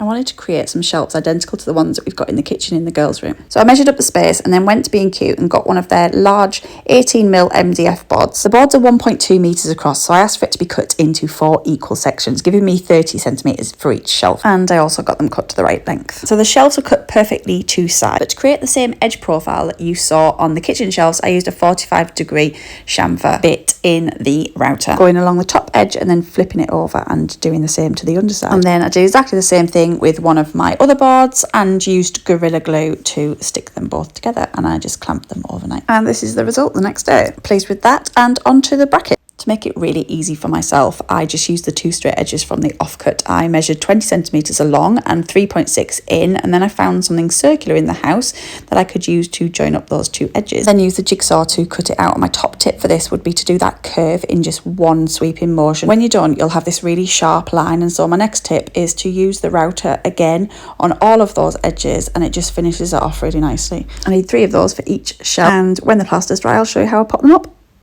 I wanted to create some shelves identical to the ones that we've got in the kitchen in the girls' room. So I measured up the space and then went to B&Q and got one of their large 18mm MDF boards. The boards are 1.2 metres across, so I asked for it to be cut into 4 equal sections, giving me 30 centimetres for each shelf. And I also got them cut to the right length. So the shelves are cut perfectly to size. But to create the same edge profile that you saw on the kitchen shelves, I used a 45-degree chamfer bit in the router, going along the top edge and then flipping it over and doing the same to the underside. And then I did exactly the same thing with one of my other boards and used Gorilla Glue to stick them both together, and I just clamped them overnight. And this is the result the next day. Pleased with that, and onto the bracket. To make it really easy for myself, I just used the 2 straight edges from the offcut. I measured 20 centimetres along and 3.6 in, and then I found something circular in the house that I could use to join up those 2 edges. Then use the jigsaw to cut it out. My top tip for this would be to do that curve in just one sweeping motion. When you're done, you'll have this really sharp line, and so my next tip is to use the router again on all of those edges, and it just finishes it off really nicely. I need 3 of those for each shelf, and when the plaster's dry, I'll show you how I pop them up.